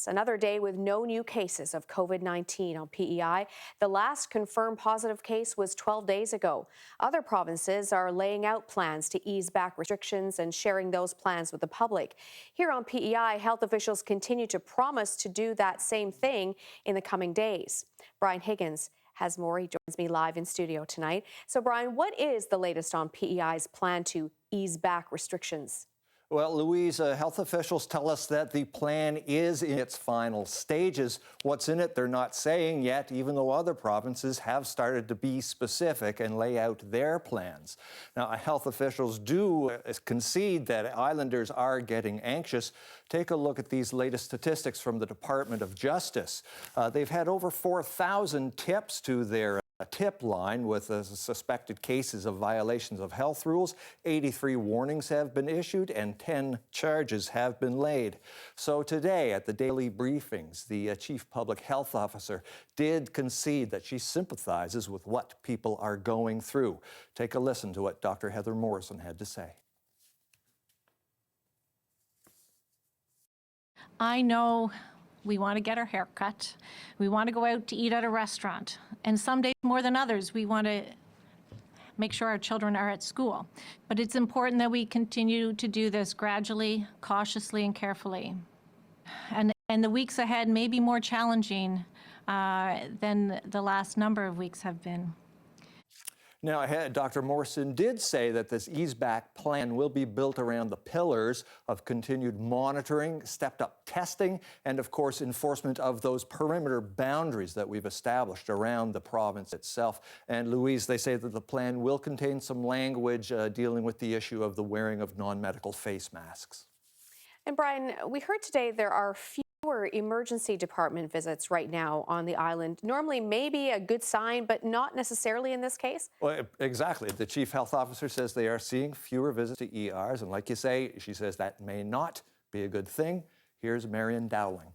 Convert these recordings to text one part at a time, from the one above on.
Yes, another day with no new cases of COVID-19 on PEI. The last confirmed positive case was 12 days ago. Other provinces are laying out plans to ease back restrictions and sharing those plans with the public. Here on PEI, health officials continue to promise to do that same thing in the coming days. Brian Higgins has more. He joins me live in studio tonight. So, Brian, what is the latest on PEI's plan to ease back restrictions? Well, Louise, health officials tell us that the plan is in its final stages. What's in it, they're not saying yet, even though other provinces have started to be specific and lay out their plans. Now, health officials do concede that islanders are getting anxious. Take a look at these latest statistics from the Department of Justice. They've had over 4,000 tips to their tip line with suspected cases of violations of health rules. 83 warnings have been issued and 10 charges have been laid. So today at the daily briefings, the Chief Public Health Officer did concede that she sympathizes with what people are going through. Take a listen to what Dr. Heather Morrison had to say. I know we want to get our hair cut. We want to go out to eat at a restaurant. And some days more than others, we want to make sure our children are at school. But it's important that we continue to do this gradually, cautiously, and carefully. And the weeks ahead may be more challenging than the last number of weeks have been. Now, Dr. Morrison did say that this ease-back plan will be built around the pillars of continued monitoring, stepped-up testing, and, of course, enforcement of those perimeter boundaries that we've established around the province itself. And, Louise, they say that the plan will contain some language dealing with the issue of the wearing of non-medical face masks. And, Brian, we heard today there are fewer emergency department visits right now on the island. Normally maybe a good sign, but not necessarily in this case. Well, exactly. The chief health officer says they are seeing fewer visits to ERs. And like you say, she says that may not be a good thing. Here's Marion Dowling.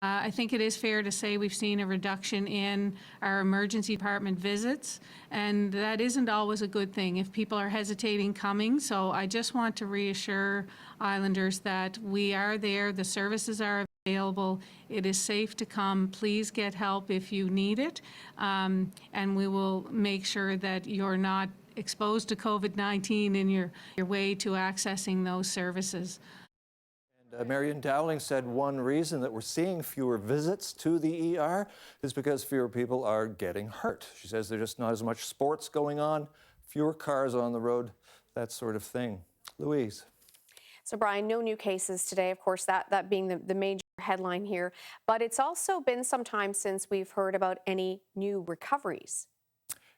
I think it is fair to say we've seen a reduction in our emergency department visits, and that isn't always a good thing if people are hesitating coming. So I just want to reassure Islanders that we are there, the services are available, it is safe to come. Please get help if you need it, and we will make sure that you're not exposed to COVID-19 in your way to accessing those services. Marion Dowling said one reason that we're seeing fewer visits to the ER is because fewer people are getting hurt. She says there's just not as much sports going on, fewer cars on the road, that sort of thing. Louise. So, Brian, no new cases today, of course, that being the major headline here. But it's also been some time since we've heard about any new recoveries.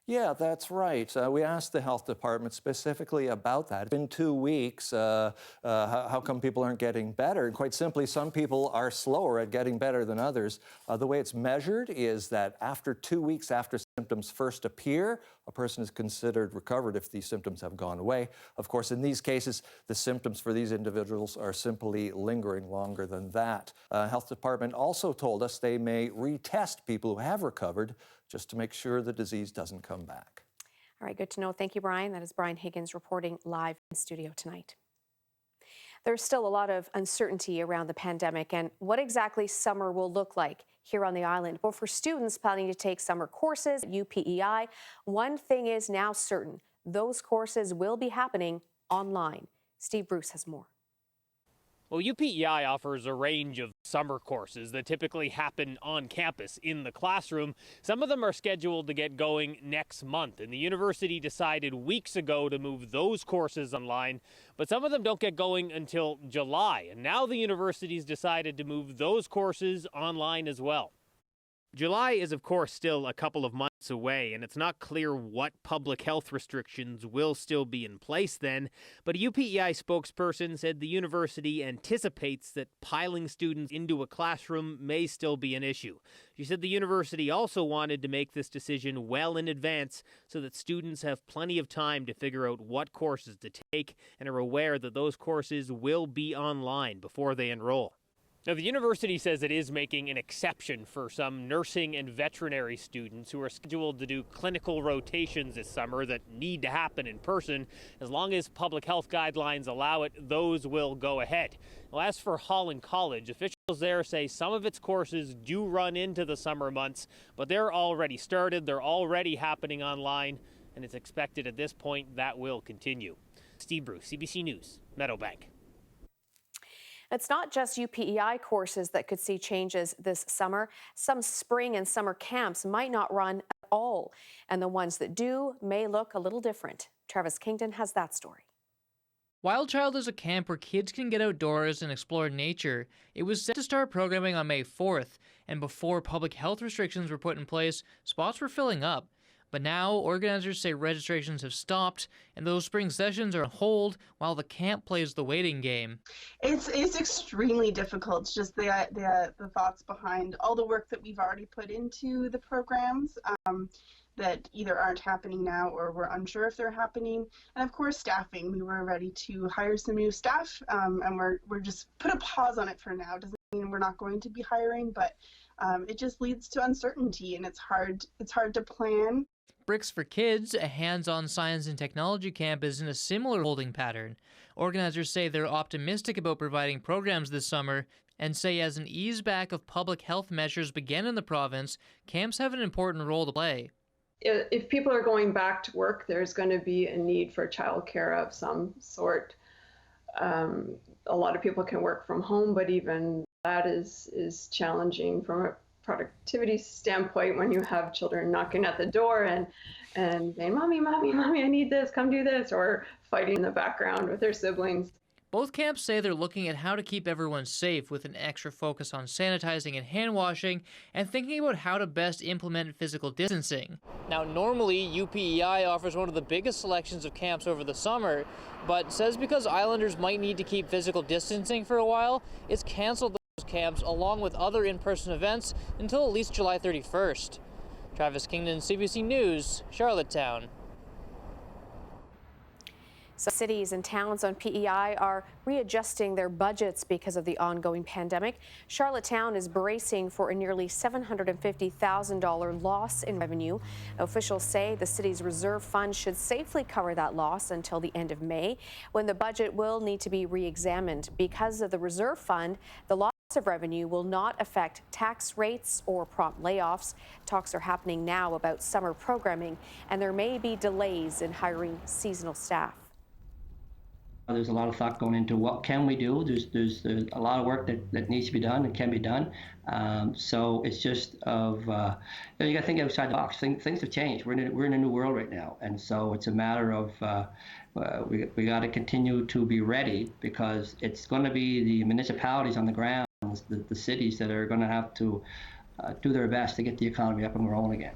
Yeah, that's right. We asked the health department specifically about that. It's been 2 weeks. How come people aren't getting better? Quite simply, some people are slower at getting better than others. The way it's measured is that after 2 weeks after symptoms first appear, a person is considered recovered if these symptoms have gone away. Of course, in these cases, the symptoms for these individuals are simply lingering longer than that. Health department also told us they may retest people who have recovered just to make sure the disease doesn't come back. All right, good to know. Thank you, Brian. That is Brian Higgins reporting live in studio tonight. There's still a lot of uncertainty around the pandemic and what exactly summer will look like here on the island. But for students planning to take summer courses at UPEI, one thing is now certain. Those courses will be happening online. Steve Bruce has more. Well, UPEI offers a range of summer courses that typically happen on campus in the classroom. Some of them are scheduled to get going next month, and the university decided weeks ago to move those courses online, but some of them don't get going until July, and now the university's decided to move those courses online as well. July is, of course, still a couple of months away, and it's not clear what public health restrictions will still be in place then, but a UPEI spokesperson said the university anticipates that piling students into a classroom may still be an issue. She said the university also wanted to make this decision well in advance so that students have plenty of time to figure out what courses to take and are aware that those courses will be online before they enroll. Now, the university says it is making an exception for some nursing and veterinary students who are scheduled to do clinical rotations this summer that need to happen in person. As long as public health guidelines allow it, those will go ahead. Well, as for Holland College, officials there say some of its courses do run into the summer months, but they're already started, they're already happening online, and it's expected at this point that will continue. Steve Bruce, CBC News, Meadowbank. It's not just UPEI courses that could see changes this summer. Some spring and summer camps might not run at all, and the ones that do may look a little different. Travis Kingdon has that story. Wild Child is a camp where kids can get outdoors and explore nature. It was set to start programming on May 4th, and before public health restrictions were put in place, spots were filling up. But now, organizers say registrations have stopped, and those spring sessions are on hold while the camp plays the waiting game. It's extremely difficult. It's just the thoughts behind all the work that we've already put into the programs that either aren't happening now or we're unsure if they're happening. And of course, staffing. We were ready to hire some new staff, and we're just put a pause on it for now. Doesn't mean we're not going to be hiring, but it just leads to uncertainty, and it's hard to plan. Bricks for Kids, a hands-on science and technology camp, is in a similar holding pattern. Organizers say they're optimistic about providing programs this summer and say as an ease back of public health measures begin in the province, camps have an important role to play. If people are going back to work, there's going to be a need for childcare of some sort. A lot of people can work from home, but even that is challenging from a productivity standpoint when you have children knocking at the door and saying, "Mommy, mommy, mommy, I need this, come do this," or fighting in the background with their siblings. Both camps say they're looking at how to keep everyone safe with an extra focus on sanitizing and hand washing and thinking about how to best implement physical distancing. Now, normally UPEI offers one of the biggest selections of camps over the summer, but says because Islanders might need to keep physical distancing for a while, it's canceled those camps along with other in-person events until at least July 31st. Travis Kingdon, CBC News, Charlottetown. So cities and towns on PEI are readjusting their budgets because of the ongoing pandemic. Charlottetown is bracing for a nearly $750,000 loss in revenue. Officials say the city's reserve fund should safely cover that loss until the end of May, when the budget will need to be re-examined. Because of the reserve fund, the loss of revenue will not affect tax rates or prompt layoffs. Talks are happening now about summer programming, and there may be delays in hiring seasonal staff. There's a lot of thought going into what can we do. There's a lot of work that needs to be done and can be done. So it's just you got to think outside the box. Things have changed. We're in a new world right now, and so it's a matter of we got to continue to be ready, because it's going to be the municipalities on the ground, the cities that are going to have to do their best to get the economy up and rolling again.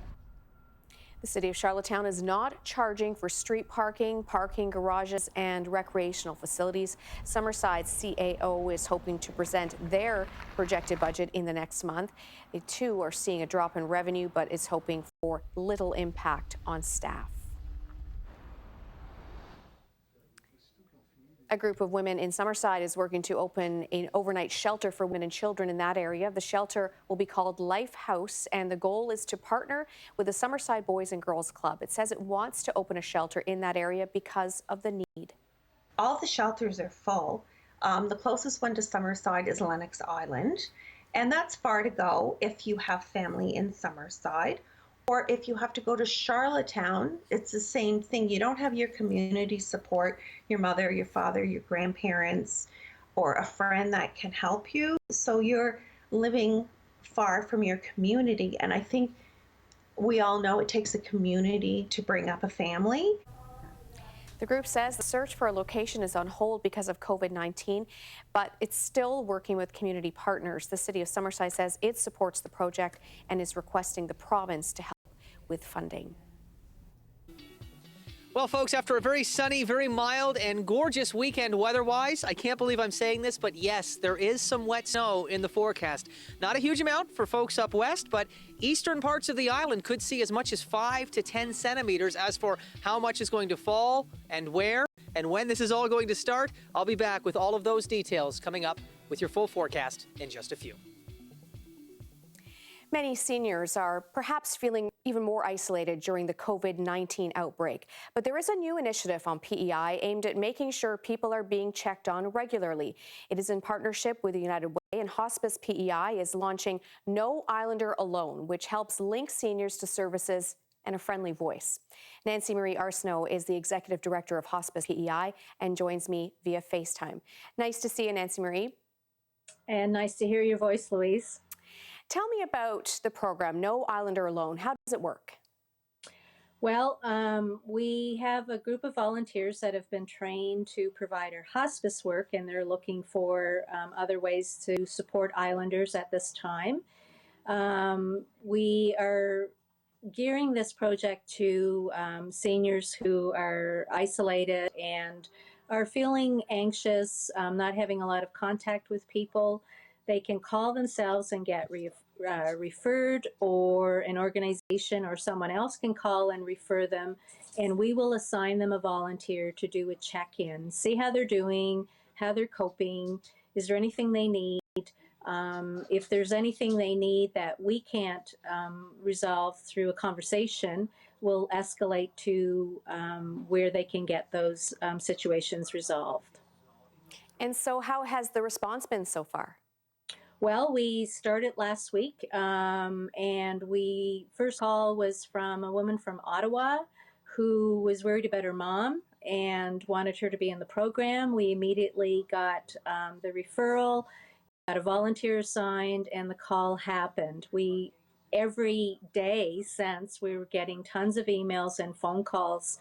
The city of Charlottetown is not charging for street parking, parking garages, and recreational facilities. Summerside's CAO is hoping to present their projected budget in the next month. They too are seeing a drop in revenue, but is hoping for little impact on staff. A group of women in Summerside is working to open an overnight shelter for women and children in that area. The shelter will be called Life House, and the goal is to partner with the Summerside Boys and Girls Club. It says it wants to open a shelter in that area because of the need. All the shelters are full. The closest one to Summerside is Lennox Island, and that's far to go if you have family in Summerside. Or if you have to go to Charlottetown, it's the same thing. You don't have your community support, your mother, your father, your grandparents, or a friend that can help you. So you're living far from your community. And I think we all know it takes a community to bring up a family. The group says the search for a location is on hold because of COVID-19, but it's still working with community partners. The city of Summerside says it supports the project and is requesting the province to help with funding. Well, folks, after a very sunny, very mild and gorgeous weekend weather-wise, I can't believe I'm saying this, but yes, there is some wet snow in the forecast. Not a huge amount for folks up west, but eastern parts of the island could see as much as 5 to 10 centimeters. As for how much is going to fall and where and when this is all going to start, I'll be back with all of those details coming up with your full forecast in just a few. Many seniors are perhaps feeling even more isolated during the COVID-19 outbreak. But there is a new initiative on PEI aimed at making sure people are being checked on regularly. It is in partnership with the United Way, and Hospice PEI is launching No Islander Alone, which helps link seniors to services and a friendly voice. Nancy Marie Arsenault is the Executive Director of Hospice PEI and joins me via FaceTime. Nice to see you, Nancy Marie. And nice to hear your voice, Louise. Tell me about the program, No Islander Alone. How does it work? Well, we have a group of volunteers that have been trained to provide our hospice work, and they're looking for other ways to support islanders at this time. We are gearing this project to seniors who are isolated and are feeling anxious, not having a lot of contact with people. They can call themselves and get referred, or an organization or someone else can call and refer them, and we will assign them a volunteer to do a check-in, see how they're doing, how they're coping, is there anything they need. If there's anything they need that we can't resolve through a conversation, we'll escalate to where they can get those situations resolved. And so how has the response been so far? Well, we started last week, and first call was from a woman from Ottawa who was worried about her mom and wanted her to be in the program. We immediately got the referral, got a volunteer assigned, and the call happened. Every day since, we were getting tons of emails and phone calls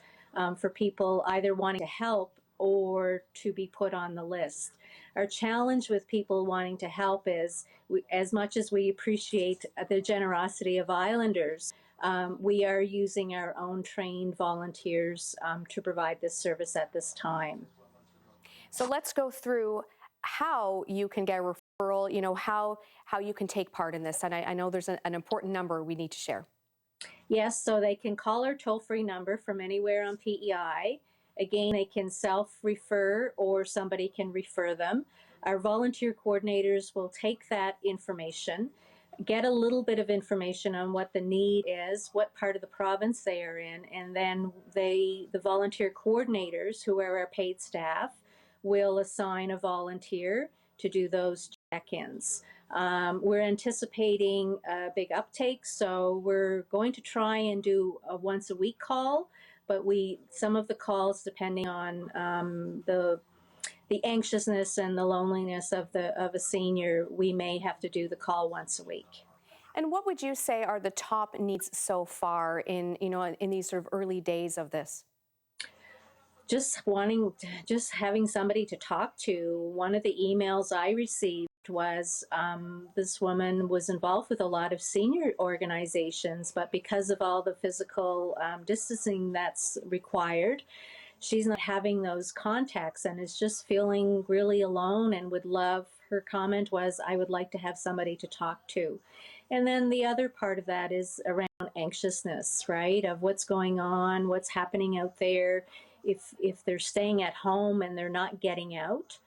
for people either wanting to help or to be put on the list. Our challenge with people wanting to help is, as much as we appreciate the generosity of Islanders, we are using our own trained volunteers to provide this service at this time. So let's go through how you can get a referral, how you can take part in this. And I know there's an important number we need to share. Yes, so they can call our toll-free number from anywhere on PEI. Again, they can self-refer or somebody can refer them. Our volunteer coordinators will take that information, get a little bit of information on what the need is, what part of the province they are in, and then the volunteer coordinators, who are our paid staff, will assign a volunteer to do those check-ins. We're anticipating a big uptake, so we're going to try and do a once-a-week call. But some of the calls, depending on the anxiousness and the loneliness of a senior, we may have to do the call once a week. And what would you say are the top needs so far in these sort of early days of this? Just having somebody to talk to. One of the emails I received was this woman was involved with a lot of senior organizations, but because of all the physical distancing that's required, she's not having those contacts and is just feeling really alone and would love, her comment was, I would like to have somebody to talk to. And then the other part of that is around anxiousness, right, of what's going on, what's happening out there. If they're staying at home and they're not getting out,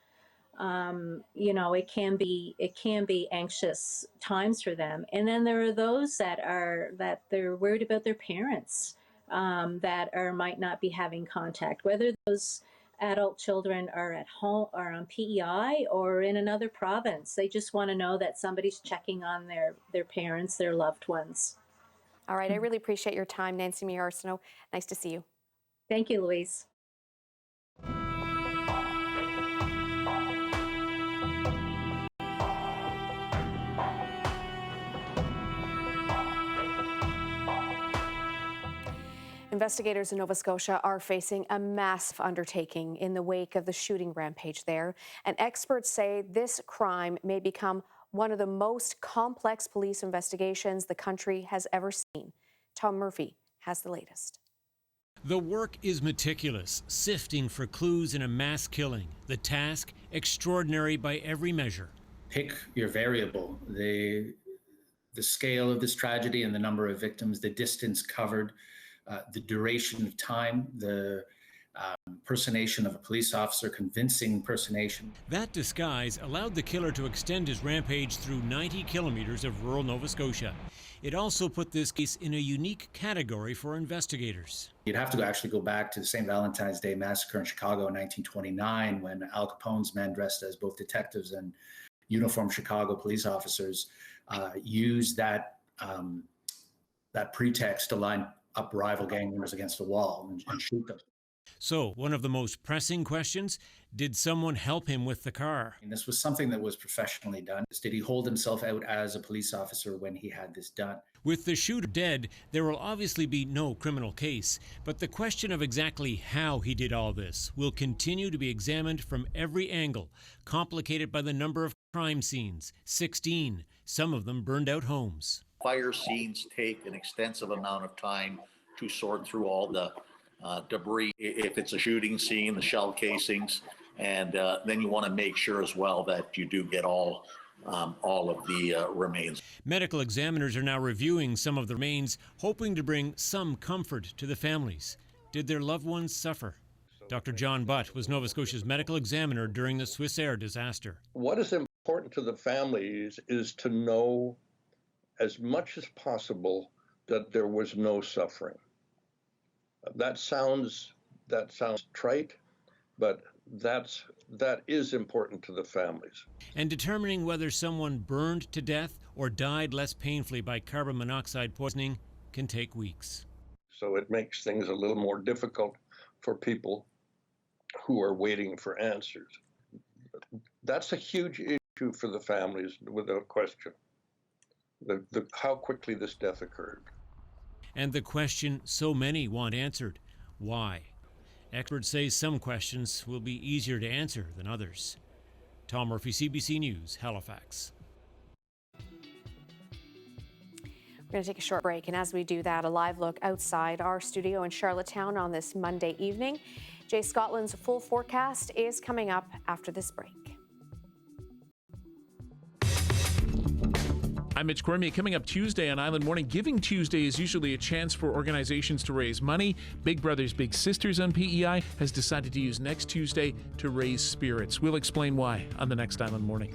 it can be anxious times for them. And then there are those that they're worried about their parents that might not be having contact, whether those adult children are at home or on PEI or in another province. They just want to know that somebody's checking on their parents, their loved ones. All right, I really appreciate your time, Nancy Marie Arsenault. Nice to see you. Thank you, Louise. Investigators in Nova Scotia are facing a massive undertaking in the wake of the shooting rampage there, and experts say this crime may become one of the most complex police investigations the country has ever seen. Tom Murphy has the latest. The work is meticulous, sifting for clues in a mass killing. The task, extraordinary by every measure. Pick your variable, the scale of this tragedy and the number of victims, the distance covered, the duration of time, the impersonation of a police officer, convincing impersonation. That disguise allowed the killer to extend his rampage through 90 kilometers of rural Nova Scotia. It also put this case in a unique category for investigators. You'd have to actually go back to the St. Valentine's Day Massacre in Chicago in 1929, when Al Capone's men dressed as both detectives and uniformed Chicago police officers used that pretext to line up rival gang members against a wall and shoot them. So, one of the most pressing questions, did someone help him with the car? And this was something that was professionally done. Did he hold himself out as a police officer when he had this done? With the shooter dead, there will obviously be no criminal case, but the question of exactly how he did all this will continue to be examined from every angle, complicated by the number of crime scenes, 16, some of them burned out homes. Fire scenes take an extensive amount of time to sort through all the debris. If it's a shooting scene, the shell casings, and then you want to make sure as well that you do get all of the remains. Medical examiners are now reviewing some of the remains, hoping to bring some comfort to the families. Did their loved ones suffer? Dr. John Butt was Nova Scotia's medical examiner during the Swissair disaster. What is important to the families is to know as much as possible that there was no suffering. That sounds trite, but that is important to the families. And determining whether someone burned to death or died less painfully by carbon monoxide poisoning can take weeks. So it makes things a little more difficult for people who are waiting for answers. That's a huge issue for the families, without question. How quickly this death occurred. And the question so many want answered, why? Experts say some questions will be easier to answer than others. Tom Murphy, CBC News, Halifax. We're going to take a short break, and as we do that, a live look outside our studio in Charlottetown on this Monday evening. Jay Scotland's full forecast is coming up after this break. I'm Mitch Cormier. Coming up Tuesday on Island Morning, Giving Tuesday is usually a chance for organizations to raise money. Big Brothers Big Sisters on PEI has decided to use next Tuesday to raise spirits. We'll explain why on the next Island Morning.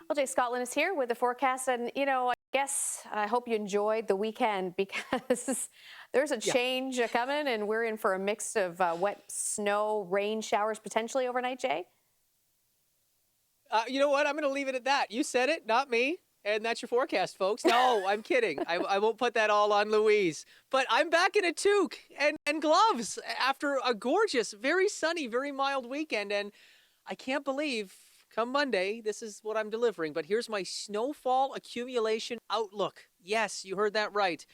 Well, Jay Scotland is here with the forecast. And, I hope you enjoyed the weekend because there's a change coming and we're in for a mix of wet snow, rain showers potentially overnight, Jay. You know what? I'm going to leave it at that. You said it, not me. And that's your forecast, folks. No, I'm kidding. I won't put that all on Louise. But I'm back in a toque and gloves after a gorgeous, very sunny, very mild weekend. And I can't believe come Monday, this is what I'm delivering. But here's my snowfall accumulation outlook. Yes, you heard that right.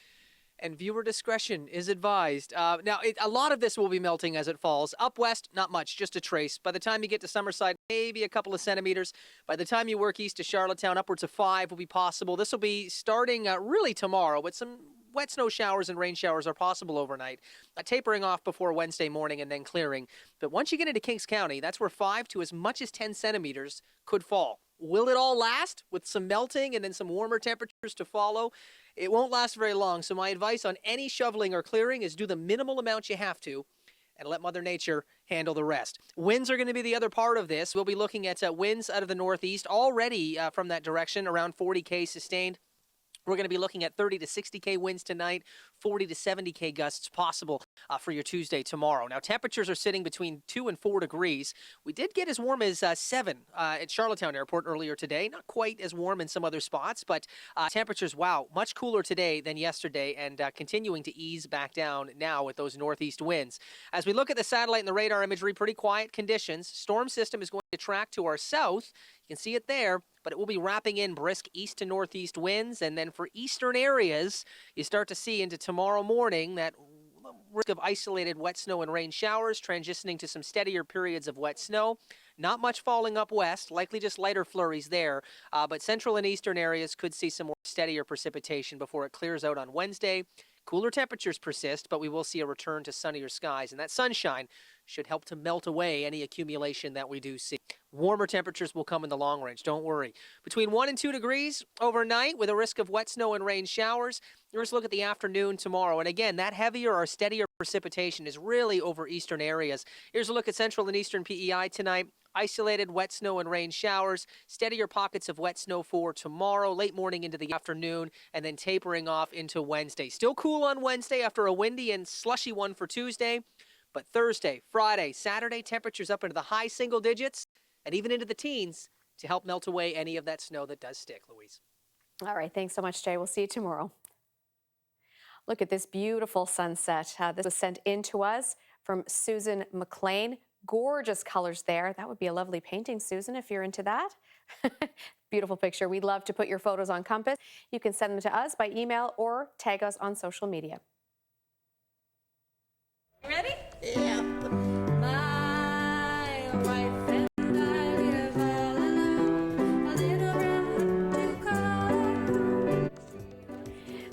And viewer discretion is advised. Now, a lot of this will be melting as it falls. Up west, not much, just a trace. By the time you get to Summerside, maybe a couple of centimeters. By the time you work east to Charlottetown, upwards of 5 will be possible. This will be starting really tomorrow, but some wet snow showers and rain showers are possible overnight, tapering off before Wednesday morning and then clearing. But once you get into Kings County, that's where 5 to as much as 10 centimeters could fall. Will it all last with some melting and then some warmer temperatures to follow? It won't last very long, so my advice on any shoveling or clearing is do the minimal amount you have to and let Mother Nature handle the rest. Winds are going to be the other part of this. We'll be looking at winds out of the northeast already from that direction, around 40 km sustained. We're going to be looking at 30 to 60K winds tonight, 40 to 70K gusts possible for your Tuesday tomorrow. Now, temperatures are sitting between 2 and 4 degrees. We did get as warm as 7 at Charlottetown Airport earlier today. Not quite as warm in some other spots, but temperatures, wow, much cooler today than yesterday and continuing to ease back down now with those northeast winds. As we look at the satellite and the radar imagery, pretty quiet conditions. Storm system is going to track to our south. You can see it there, but it will be wrapping in brisk east to northeast winds. And then for eastern areas, you start to see into tomorrow morning that risk of isolated wet snow and rain showers, transitioning to some steadier periods of wet snow. Not much falling up west, likely just lighter flurries there. But central and eastern areas could see some more steadier precipitation before it clears out on Wednesday. Cooler temperatures persist, but we will see a return to sunnier skies. And that sunshine should help to melt away any accumulation that we do see. Warmer temperatures will come in the long range, don't worry. Between 1 and 2 degrees overnight with a risk of wet snow and rain showers. Here's a look at the afternoon tomorrow. And again, that heavier or steadier precipitation is really over eastern areas. Here's a look at central and eastern PEI tonight. Isolated wet snow and rain showers, steadier pockets of wet snow for tomorrow, late morning into the afternoon, and then tapering off into Wednesday. Still cool on Wednesday after a windy and slushy one for Tuesday. But Thursday, Friday, Saturday, temperatures up into the high single digits and even into the teens to help melt away any of that snow that does stick, Louise. All right. Thanks so much, Jay. We'll see you tomorrow. Look at this beautiful sunset. This was sent in to us from Susan McLean. Gorgeous colors there. That would be a lovely painting, Susan, if you're into that. Beautiful picture. We'd love to put your photos on Compass. You can send them to us by email or tag us on social media. You ready? Yeah. My wife and I, we are falling a little round to call.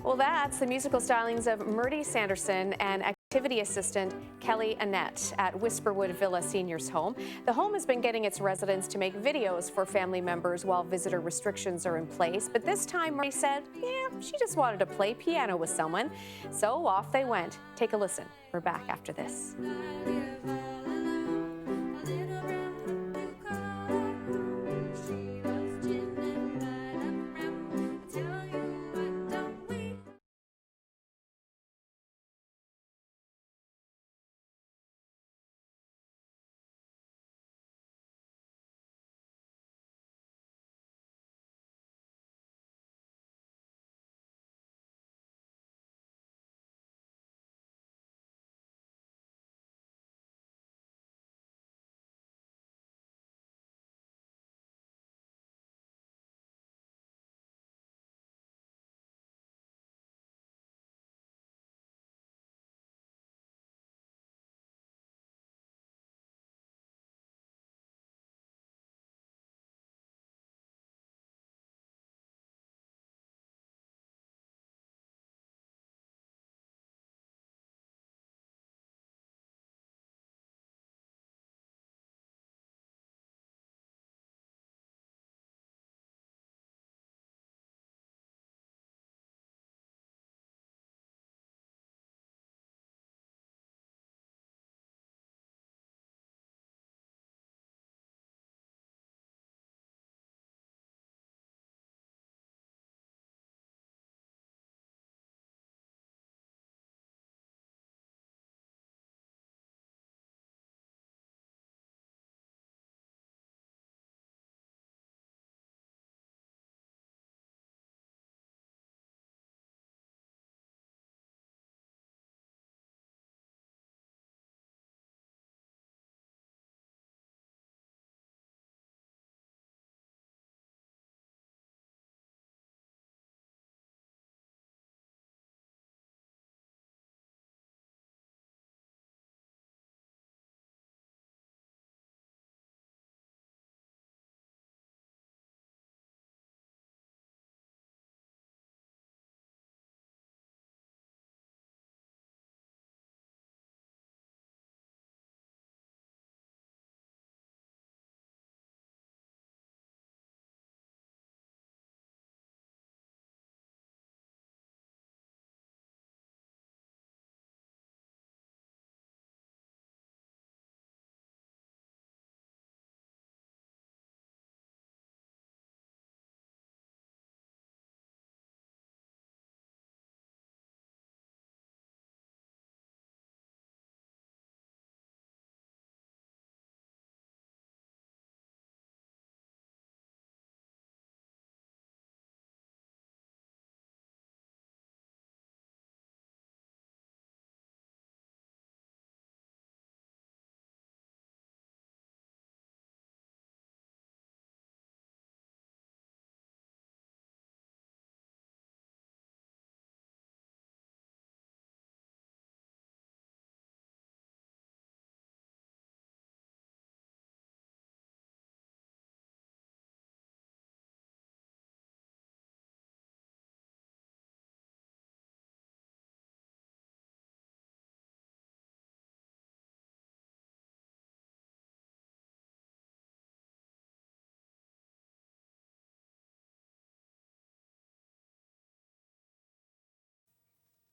Well, that's the musical stylings of Murdy Sanderson and activity assistant Kelly Annette at Whisperwood Villa Seniors Home. The home has been getting its residents to make videos for family members while visitor restrictions are in place. But this time, Murdy said, she just wanted to play piano with someone. So off they went. Take a listen. We're back after this.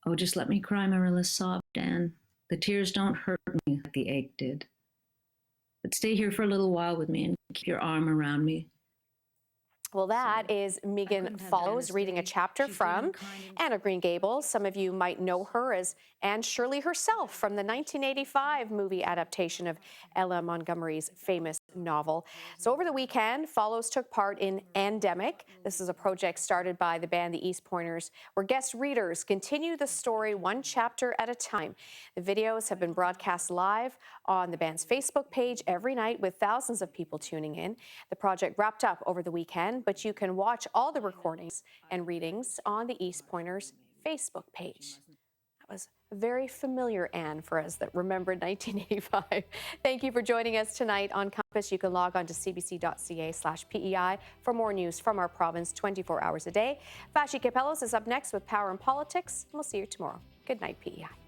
Oh, just let me cry, Marilla sobbed, Dan. The tears don't hurt me like the ache did. But stay here for a little while with me and keep your arm around me. Well, that is Megan Follows reading a chapter from Anne of Green Gables. Some of you might know her as Anne Shirley herself from the 1985 movie adaptation of Ella Montgomery's famous novel. So over the weekend, Follows took part in Andemic. This is a project started by the band the East Pointers, where guest readers continue the story one chapter at a time. The videos have been broadcast live on the band's Facebook page every night with thousands of people tuning in. The project wrapped up over the weekend, but you can watch all the recordings and readings on the East Pointers Facebook page. That was a very familiar Anne for us that remembered 1985. Thank you for joining us tonight on Compass. You can log on to cbc.ca/PEI for more news from our province 24 hours a day. Vashi Kapelos is up next with Power and Politics, and we'll see you tomorrow. Good night, PEI.